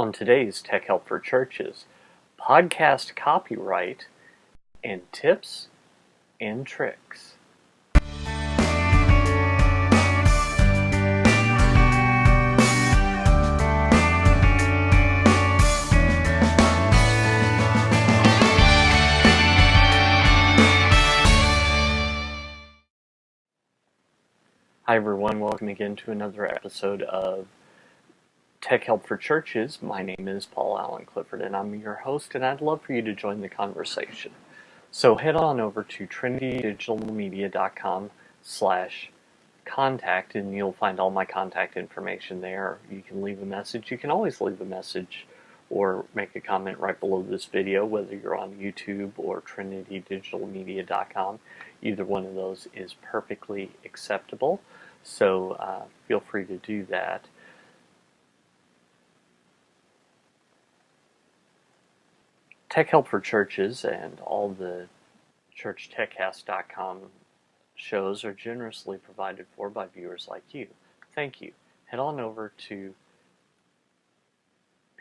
On today's Tech Help for Churches, podcast copyright and tips and tricks. Hi everyone, welcome again to another episode of Tech Help for Churches. My name is Paul Allen Clifford and I'm your host, and I'd love for you to join the conversation. So head on over to trinitydigitalmedia.com/contact and you'll find all my contact information there. You can leave a message. You can always leave a message or make a comment right below this video, whether you're on YouTube or trinitydigitalmedia.com. Either one of those is perfectly acceptable, so feel free to do that. Tech Help for Churches and all the churchtechcast.com shows are generously provided for by viewers like you. Thank you. Head on over to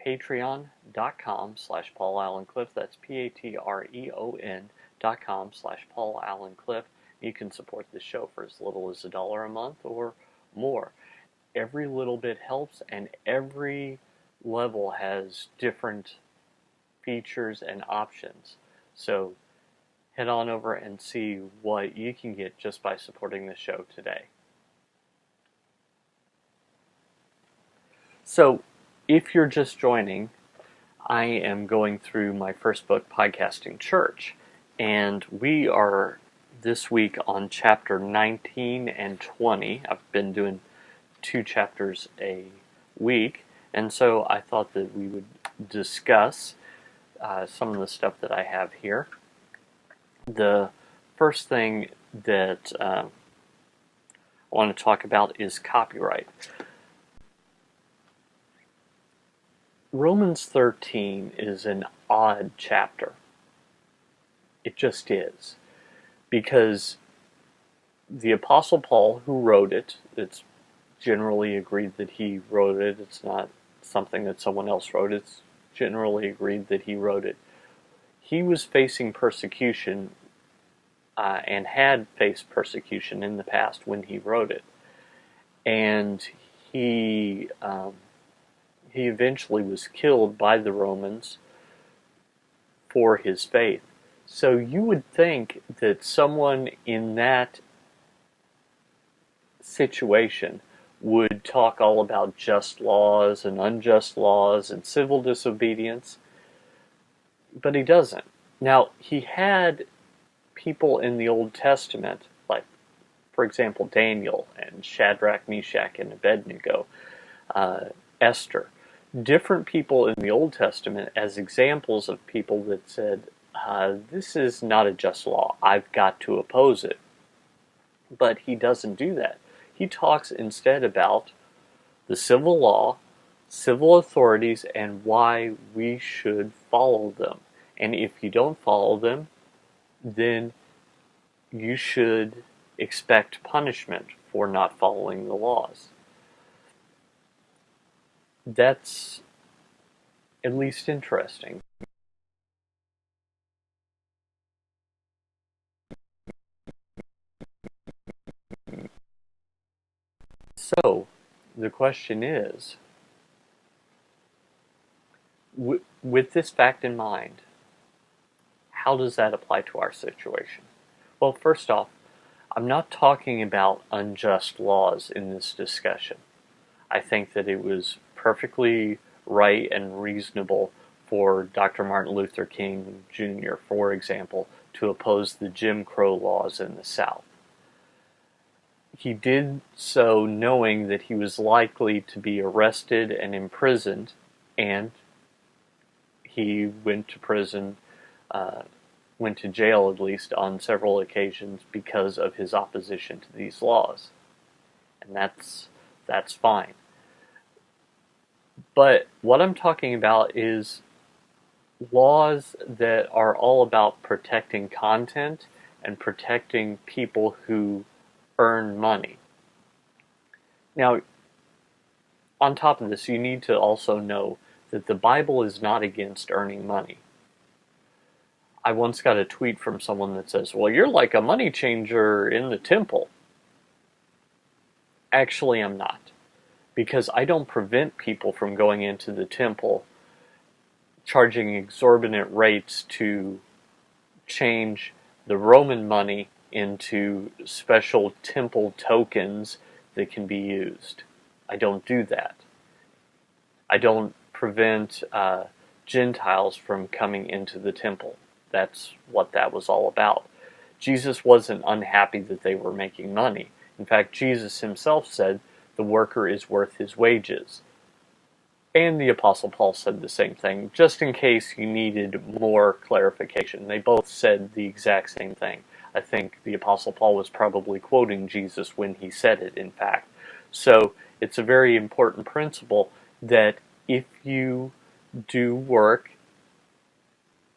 patreon.com/PaulAllenCliff. That's patreon.com/PaulAllenCliff. You can support the show for as little as $1 a month or more. Every little bit helps, and every level has different features and options. So head on over and see what you can get just by supporting the show today. So if you're just joining, I am going through my first book, Podcasting Church, and we are this week on chapter 19 and 20. I've been doing 2 chapters a week, and so I thought that we would discuss some of the stuff that I have here. The first thing that I want to talk about is copyright. Romans 13 is an odd chapter. It just is. Because the Apostle Paul, who wrote it, it's generally agreed that he wrote it. It's not something that someone else wrote. It's generally agreed that he wrote it. He was facing persecution and had faced persecution in the past when he wrote it. And he eventually was killed by the Romans for his faith. So you would think that someone in that situation would talk all about just laws and unjust laws and civil disobedience, but he doesn't. Now, he had people in the Old Testament, like, for example, Daniel and Shadrach, Meshach, and Abednego, Esther, different people in the Old Testament as examples of people that said, this is not a just law, I've got to oppose it. But he doesn't do that. He talks instead about the civil law, civil authorities, and why we should follow them. And if you don't follow them, then you should expect punishment for not following the laws. That's at least interesting. So, the question is, with this fact in mind, how does that apply to our situation? Well, first off, I'm not talking about unjust laws in this discussion. I think that it was perfectly right and reasonable for Dr. Martin Luther King Jr., for example, to oppose the Jim Crow laws in the South. He did so knowing that he was likely to be arrested and imprisoned, and he went to prison, went to jail at least on several occasions because of his opposition to these laws. And that's fine. But what I'm talking about is laws that are all about protecting content and protecting people who earn money. Now, on top of this, you need to also know that the Bible is not against earning money. I once got a tweet from someone that says, well, you're like a money changer in the temple. Actually, I'm not. Because I don't prevent people from going into the temple charging exorbitant rates to change the Roman money into special temple tokens that can be used. I don't do that. I don't prevent Gentiles from coming into the temple. That's what that was all about. Jesus wasn't unhappy that they were making money. In fact, Jesus himself said, the worker is worth his wages. And the Apostle Paul said the same thing, just in case you needed more clarification. They both said the exact same thing. I think the Apostle Paul was probably quoting Jesus when he said it, in fact. So it's a very important principle that if you do work,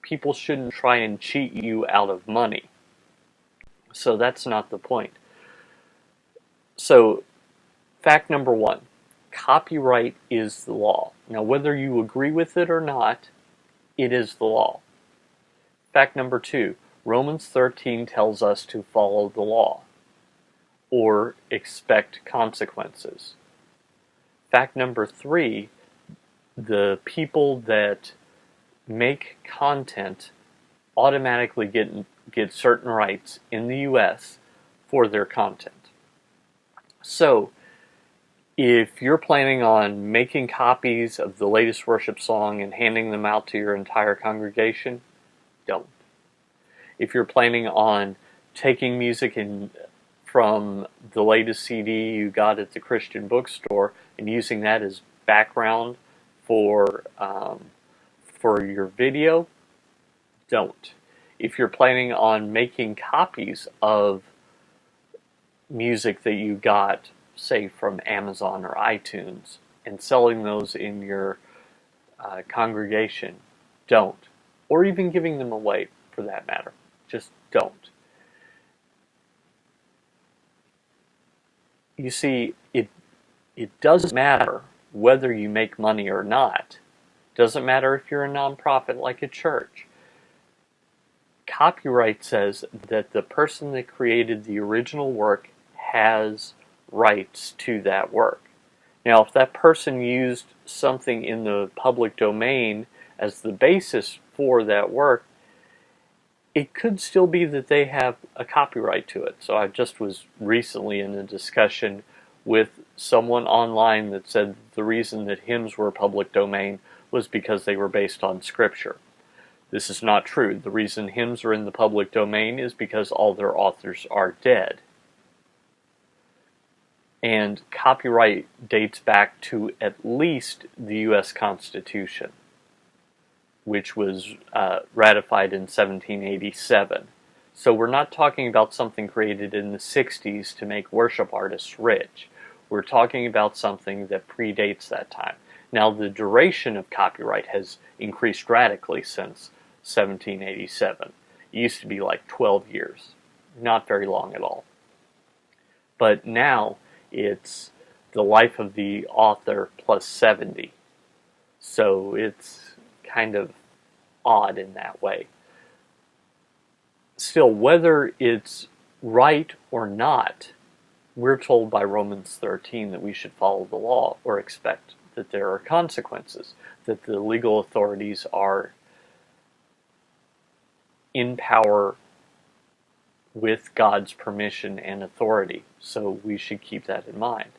people shouldn't try and cheat you out of money. So that's not the point. So, fact number one, copyright is the law. Now, whether you agree with it or not, it is the law. Fact number two, Romans 13 tells us to follow the law or expect consequences. Fact number three, the people that make content automatically get certain rights in the U.S. for their content. So, if you're planning on making copies of the latest worship song and handing them out to your entire congregation, don't. If you're planning on taking music from the latest CD you got at the Christian bookstore and using that as background for your video, don't. If you're planning on making copies of music that you got, say, from Amazon or iTunes, and selling those in your congregation, don't. Or even giving them away, for that matter. Just don't. You see, it doesn't matter whether you make money or not. It doesn't matter if you're a nonprofit like a church. Copyright says that the person that created the original work has rights to that work. Now, if that person used something in the public domain as the basis for that work, it could still be that they have a copyright to it. So I just was recently in a discussion with someone online that said the reason that hymns were public domain was because they were based on Scripture. This is not true. The reason hymns are in the public domain is because all their authors are dead. And copyright dates back to at least the U.S. Constitution, which was ratified in 1787. So we're not talking about something created in the 60s to make worship artists rich. We're talking about something that predates that time. Now, the duration of copyright has increased radically since 1787. It used to be like 12 years. Not very long at all. But now, it's the life of the author plus 70. So it's kind of odd in that way. Still, whether it's right or not, we're told by Romans 13 that we should follow the law or expect that there are consequences, that the legal authorities are in power with God's permission and authority. So we should keep that in mind.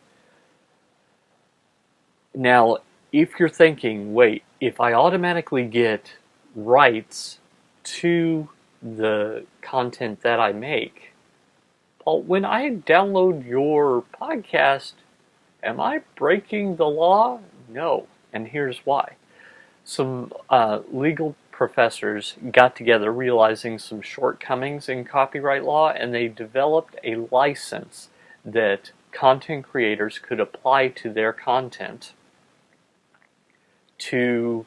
Now, if you're thinking, wait, if I automatically get rights to the content that I make, Paul, when I download your podcast, am I breaking the law? No, and here's why. Some legal professors got together realizing some shortcomings in copyright law, and they developed a license that content creators could apply to their content to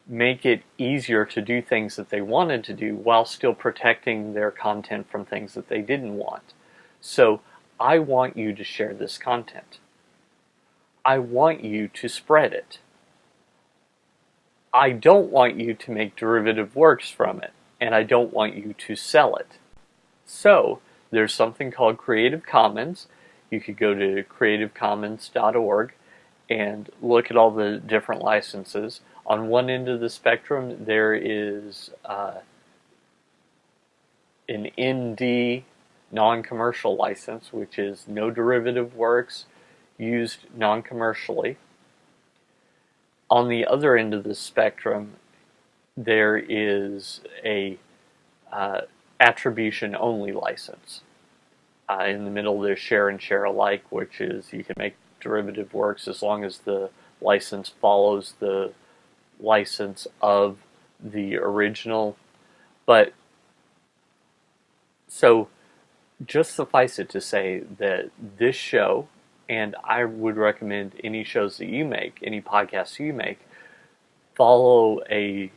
make it easier to do things that they wanted to do while still protecting their content from things that they didn't want. So I want you to share this content. I want you to spread it. I don't want you to make derivative works from it, and I don't want you to sell it. So there's something called Creative Commons. You could go to creativecommons.org and look at all the different licenses. On one end of the spectrum, there is an ND non-commercial license, which is no derivative works used non-commercially. On the other end of the spectrum, there is a attribution-only license. In the middle, there's share and share alike, which is you can make derivative works as long as the license follows the license of the original. But so just suffice it to say that this show, and I would recommend any shows that you make, any podcasts you make, follow a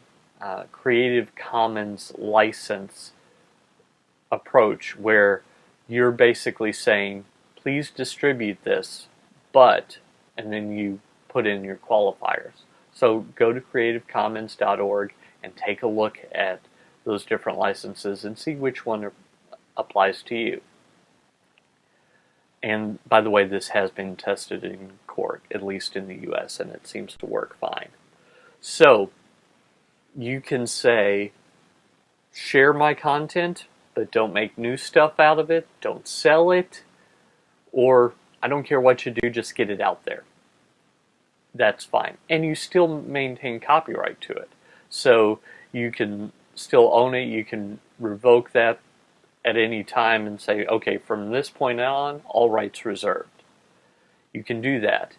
Creative Commons license approach where you're basically saying, please distribute this, but, and then you put in your qualifiers. So go to creativecommons.org and take a look at those different licenses and see which one applies to you. And by the way, this has been tested in court, at least in the US, and it seems to work fine. So you can say, share my content, but don't make new stuff out of it, don't sell it, or I don't care what you do, just get it out there. That's fine. And you still maintain copyright to it. So you can still own it, you can revoke that at any time and say, okay, from this point on, all rights reserved. You can do that.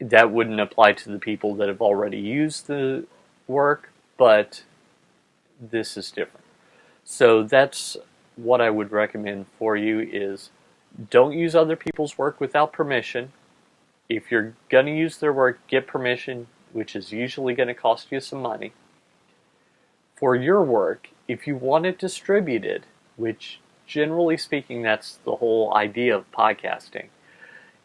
That wouldn't apply to the people that have already used the work, but this is different. So that's what I would recommend for you is don't use other people's work without permission. If you're going to use their work, get permission, which is usually going to cost you some money. For your work, if you want it distributed, which generally speaking, that's the whole idea of podcasting.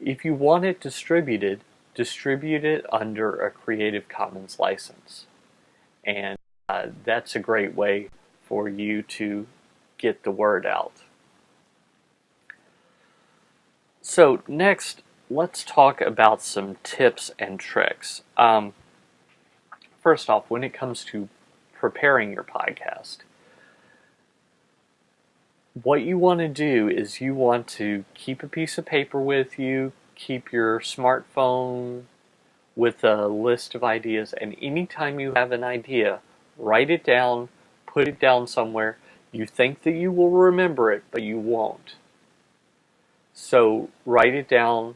If you want it distributed, distribute it under a Creative Commons license. And that's a great way for you to get the word out. So next, let's talk about some tips and tricks. First off, when it comes to preparing your podcast, what you want to do is you want to keep a piece of paper with you, keep your smartphone with a list of ideas, and anytime you have an idea, write it down, put it down somewhere. You think that you will remember it, but you won't. So write it down,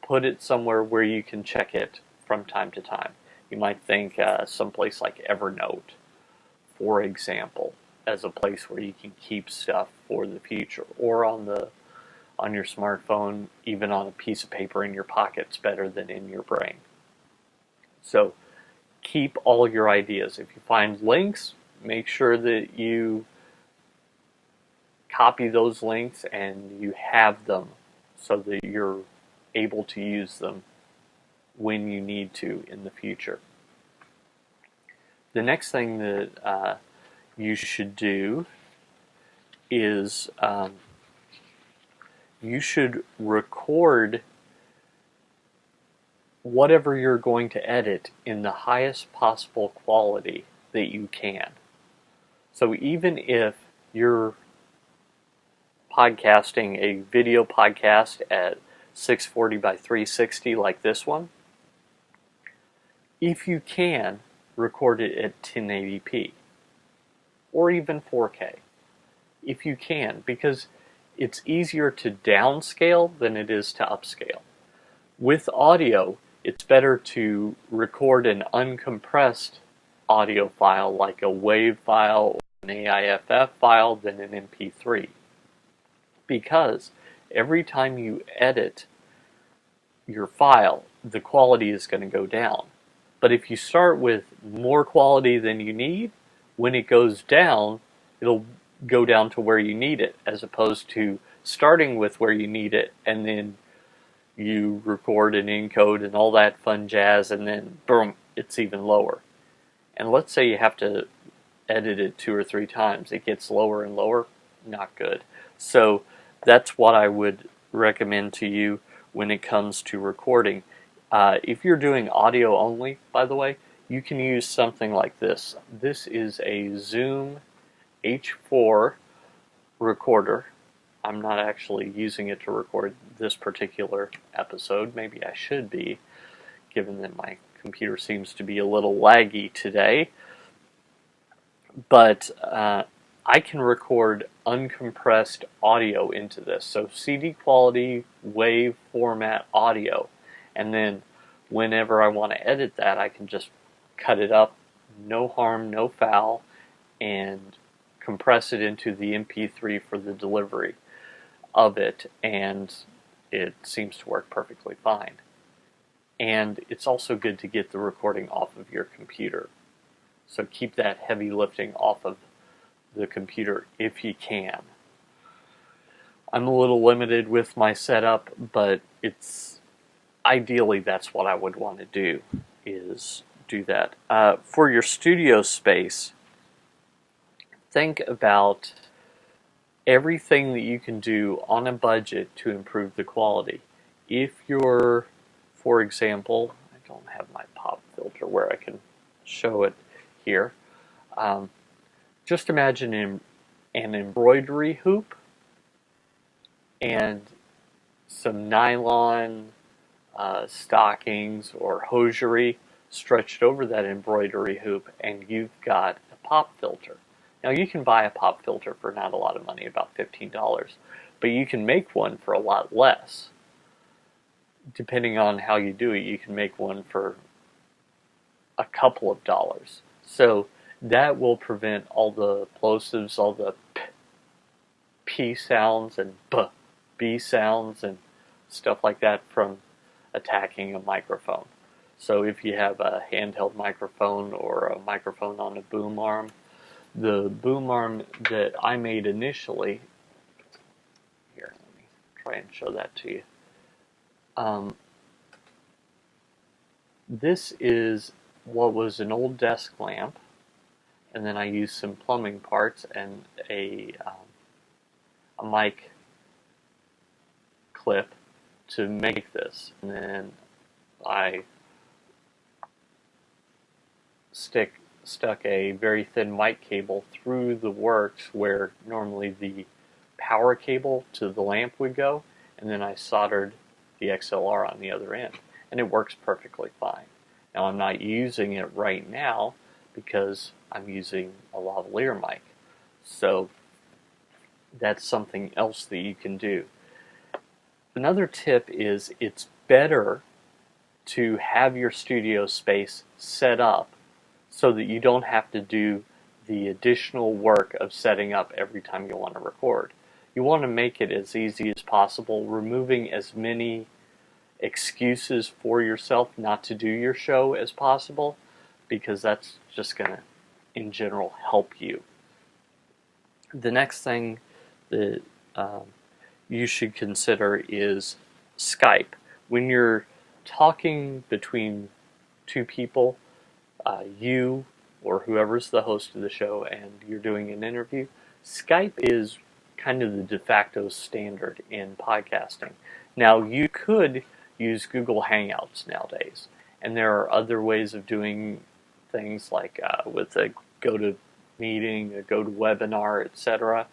put it somewhere where you can check it from time to time. You might think someplace like Evernote, for example, as a place where you can keep stuff for the future, or on your smartphone, even on a piece of paper in your pocket's better than in your brain. So keep all your ideas. If you find links, make sure that you copy those links and you have them so that you're able to use them when you need to in the future. The next thing that you should do is you should record whatever you're going to edit in the highest possible quality that you can. So even if you're podcasting a video podcast at 640 by 360 like this one, if you can, record it at 1080p or even 4K if you can, because it's easier to downscale than it is to upscale. With audio, it's better to record an uncompressed audio file like a WAV file or an AIFF file than an MP3, because every time you edit your file, the quality is going to go down. But if you start with more quality than you need, when it goes down, it'll go down to where you need it, as opposed to starting with where you need it and then you record and encode and all that fun jazz, and then boom, it's even lower. And let's say you have to edit it 2 or 3 times. It gets lower and lower. Not good. So that's what I would recommend to you when it comes to recording. If you're doing audio only, by the way, you can use something like this. This is a Zoom H4 recorder. I'm not actually using it to record this particular episode. Maybe I should be, given that my computer seems to be a little laggy today. But I can record uncompressed audio into this. So CD quality, WAV format audio. And then whenever I want to edit that, I can just cut it up, no harm, no foul, and compress it into the MP3 for the delivery of it, and it seems to work perfectly fine. And it's also good to get the recording off of your computer. So keep that heavy lifting off of the computer if you can. I'm a little limited with my setup, but ideally that's what I would want to do, is do that. For your studio space, think about everything that you can do on a budget to improve the quality. If you're, for example, I don't have my pop filter where I can show it here. Just imagine an embroidery hoop and some nylon stockings or hosiery stretched over that embroidery hoop, and you've got a pop filter. Now you can buy a pop filter for not a lot of money, about $15, but you can make one for a lot less. Depending on how you do it, you can make one for a couple of dollars. So that will prevent all the plosives, all the P sounds and B sounds and stuff like that from attacking a microphone. So if you have a handheld microphone or a microphone on a boom arm, the boom arm that I made initially, here, let me try and show that to you. This is what was an old desk lamp, and then I used some plumbing parts and a mic clip to make this. And then I stuck a very thin mic cable through the works where normally the power cable to the lamp would go, and then I soldered the XLR on the other end, and it works perfectly fine. Now I'm not using it right now because I'm using a lavalier mic, so that's something else that you can do. Another tip is it's better to have your studio space set up so that you don't have to do the additional work of setting up every time you want to record. You want to make it as easy as possible, removing as many excuses for yourself not to do your show as possible, because that's just going to, in general, help you. The next thing that you should consider is Skype. When you're talking between two people, you or whoever's the host of the show, and you're doing an interview, Skype is kind of the de facto standard in podcasting. Now, you could use Google Hangouts nowadays, and there are other ways of doing things like with a GoToMeeting, a GoToWebinar, etc.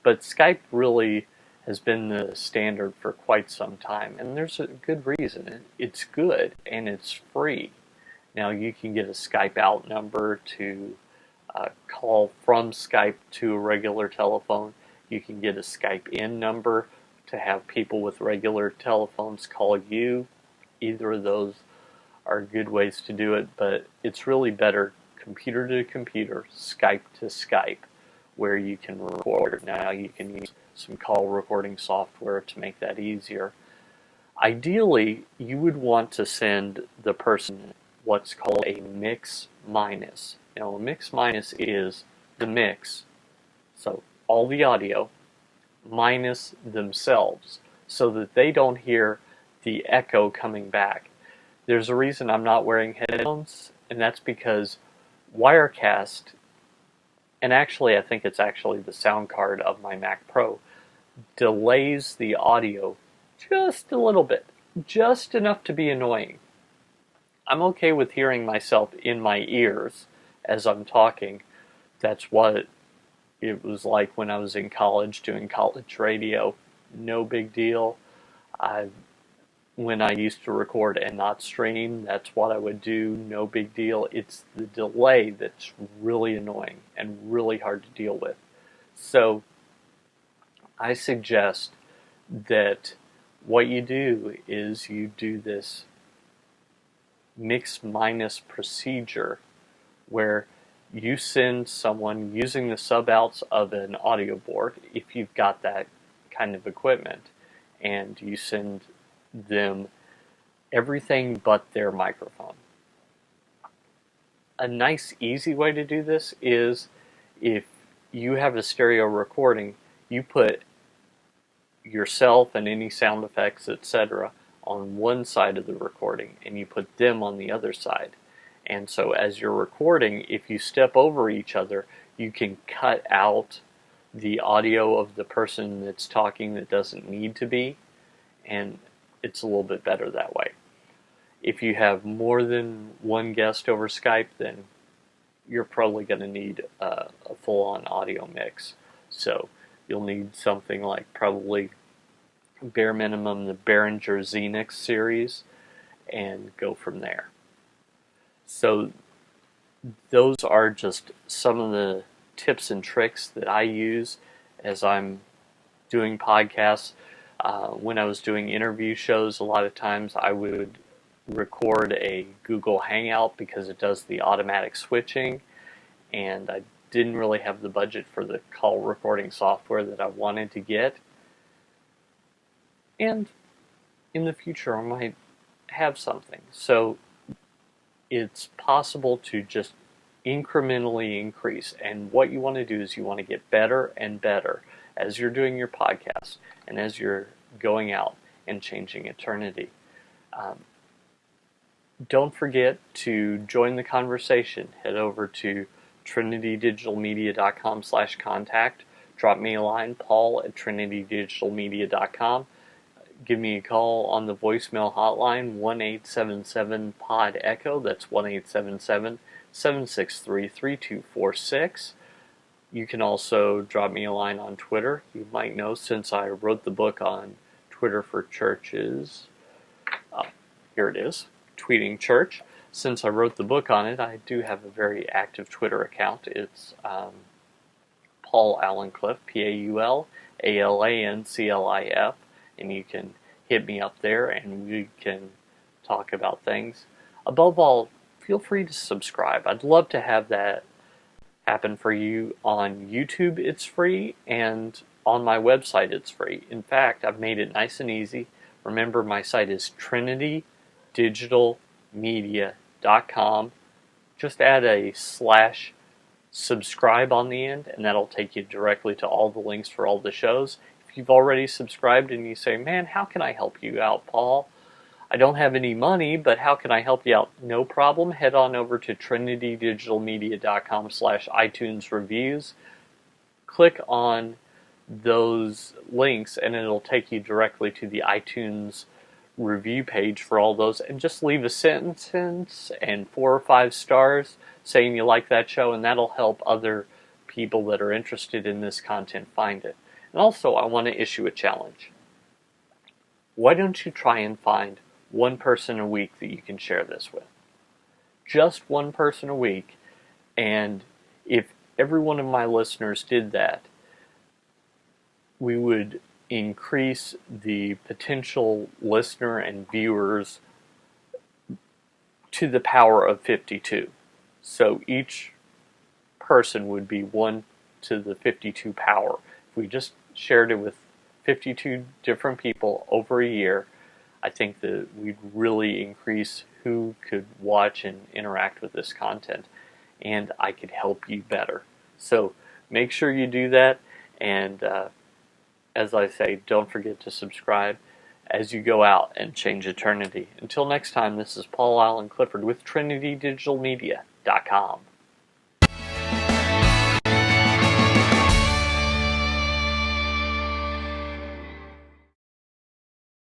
But Skype really has been the standard for quite some time, and there's a good reason. It's good and it's free. Now you can get a Skype out number to call from Skype to a regular telephone. You can get a Skype in number to have people with regular telephones call you. Either of those are good ways to do it, but it's really better computer to computer, Skype to Skype, where you can record. Now you can use some call recording software to make that easier. Ideally, you would want to send the person what's called a mix minus. Now, a mix minus is the mix, so all the audio, minus themselves, so that they don't hear the echo coming back. There's a reason I'm not wearing headphones, and that's because Wirecast, and actually I think it's actually the sound card of my Mac Pro, delays the audio just a little bit, just enough to be annoying. I'm okay with hearing myself in my ears as I'm talking. That's what it was like when I was in college doing college radio. No big deal. When I used to record and not stream, that's what I would do. No big deal. It's the delay that's really annoying and really hard to deal with. So I suggest that what you do is you do this mix minus procedure where you send someone using the sub-outs of an audio board, if you've got that kind of equipment, and you send them everything but their microphone. A nice easy way to do this is if you have a stereo recording, you put yourself and any sound effects, etc., on one side of the recording, and you put them on the other side. And so as you're recording, if you step over each other, you can cut out the audio of the person that's talking that doesn't need to be, and it's a little bit better that way. If you have more than one guest over Skype, then you're probably going to need a full-on audio mix. So you'll need something like probably bare minimum the Behringer Xenix series, and go from there. So those are just some of the tips and tricks that I use as I'm doing podcasts. When I was doing interview shows, a lot of times I would record a Google Hangout because it does the automatic switching, and I didn't really have the budget for the call recording software that I wanted to get. And in the future I might have something. So it's possible to just incrementally increase, and what you want to do is you want to get better and better as you're doing your podcast and as you're going out and changing eternity. Don't forget to join the conversation. Head over to trinitydigitalmedia.com/contact. Drop me a line, paul@trinitydigitalmedia.com. Give me a call on the voicemail hotline, 1-877-POD-ECHO. That's 1-877-763-3246. You can also drop me a line on Twitter. You might know, since I wrote the book on Twitter for Churches. Here it is, Tweeting Church. Since I wrote the book on it, I do have a very active Twitter account. It's Paul Allen Cliff, PaulAlanclif, and you can hit me up there and we can talk about things. Above all, feel free to subscribe. I'd love to have that happen for you. On YouTube it's free, and on my website it's free. In fact, I've made it nice and easy. Remember, my site is trinitydigitalmedia.com. Just add a /subscribe on the end, and that'll take you directly to all the links for all the shows. If you've already subscribed and you say, man, how can I help you out, Paul? I don't have any money, but how can I help you out? No problem. Head on over to trinitydigitalmedia.com/iTunes reviews. Click on those links and it'll take you directly to the iTunes review page for all those, and just leave a sentence and 4 or 5 stars saying you like that show, and that'll help other people that are interested in this content find it. And also, I want to issue a challenge. Why don't you try and find one person a week that you can share this with? Just one person a week, and if every one of my listeners did that, we would increase the potential listener and viewers to the power of 52. So each person would be 1 to the 52 power. If we just shared it with 52 different people over a year, I think that we'd really increase who could watch and interact with this content, and I could help you better. So make sure you do that, and as I say, don't forget to subscribe. as you go out and change eternity. Until next time, this is Paul Allen Clifford with TrinityDigitalMedia.com.